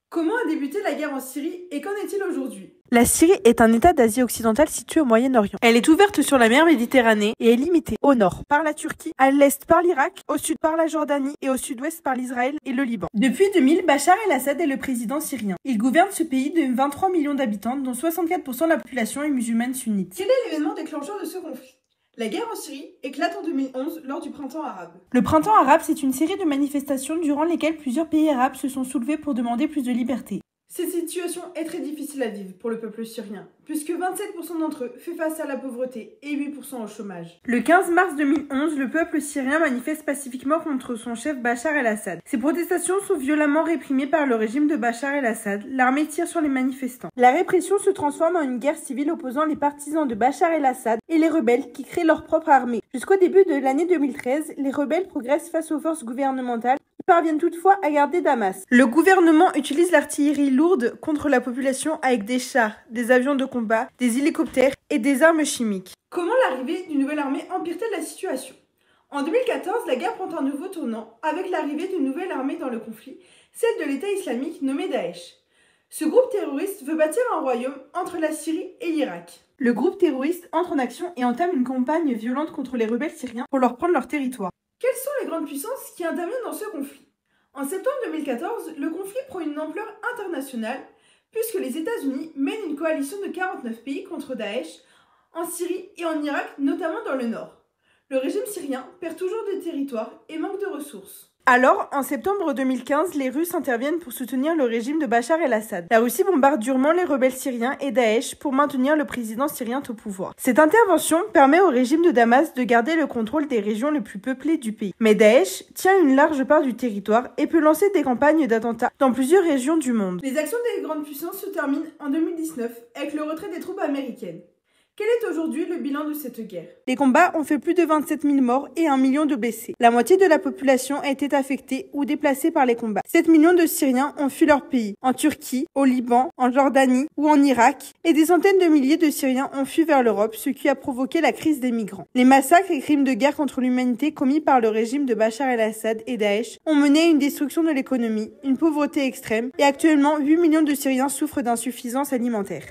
Comment a débuté la guerre en Syrie et qu'en est-il aujourd'hui? La Syrie est un état d'Asie occidentale situé au Moyen-Orient. Elle est ouverte sur la mer Méditerranée et est limitée au nord par la Turquie, à l'est par l'Irak, au sud par la Jordanie et au sud-ouest par l'Israël et le Liban. Depuis 2000, Bachar el-Assad est le président syrien. Il gouverne ce pays de 23 millions d'habitants, dont 64% de la population est musulmane sunnite. Quel est l'événement déclencheur de ce conflit? La guerre en Syrie éclate en 2011 lors du printemps arabe. Le printemps arabe, c'est une série de manifestations durant lesquelles plusieurs pays arabes se sont soulevés pour demander plus de liberté. Cette situation est très difficile à vivre pour le peuple syrien, puisque 27% d'entre eux fait face à la pauvreté et 8% au chômage. Le 15 mars 2011, le peuple syrien manifeste pacifiquement contre son chef Bachar el-Assad. Ces protestations sont violemment réprimées par le régime de Bachar el-Assad. L'armée tire sur les manifestants. La répression se transforme en une guerre civile opposant les partisans de Bachar el-Assad et les rebelles qui créent leur propre armée. Jusqu'au début de l'année 2013, les rebelles progressent face aux forces gouvernementales parviennent toutefois à garder Damas. Le gouvernement utilise l'artillerie lourde contre la population avec des chars, des avions de combat, des hélicoptères et des armes chimiques. Comment l'arrivée d'une nouvelle armée empire-t-elle la situation? En 2014, la guerre prend un nouveau tournant avec l'arrivée d'une nouvelle armée dans le conflit, celle de l'État islamique nommé Daesh. Ce groupe terroriste veut bâtir un royaume entre la Syrie et l'Irak. Le groupe terroriste entre en action et entame une campagne violente contre les rebelles syriens pour leur prendre leur territoire. Quelles sont les grandes puissances qui interviennent dans ce conflit? En septembre 2014, le conflit prend une ampleur internationale puisque les États-Unis mènent une coalition de 49 pays contre Daesh en Syrie et en Irak, notamment dans le nord. Le régime syrien perd toujours des territoires et manque de ressources. Alors, en septembre 2015, les Russes interviennent pour soutenir le régime de Bachar el-Assad. La Russie bombarde durement les rebelles syriens et Daesh pour maintenir le président syrien au pouvoir. Cette intervention permet au régime de Damas de garder le contrôle des régions les plus peuplées du pays. Mais Daesh tient une large part du territoire et peut lancer des campagnes d'attentats dans plusieurs régions du monde. Les actions des grandes puissances se terminent en 2019 avec le retrait des troupes américaines. Quel est aujourd'hui le bilan de cette guerre? Les combats ont fait plus de 27 000 morts et 1 million de blessés. La moitié de la population a été affectée ou déplacée par les combats. 7 millions de Syriens ont fui leur pays, en Turquie, au Liban, en Jordanie ou en Irak, et des centaines de milliers de Syriens ont fui vers l'Europe, ce qui a provoqué la crise des migrants. Les massacres et crimes de guerre contre l'humanité commis par le régime de Bachar el-Assad et Daesh ont mené à une destruction de l'économie, une pauvreté extrême, et actuellement 8 millions de Syriens souffrent d'insuffisance alimentaire.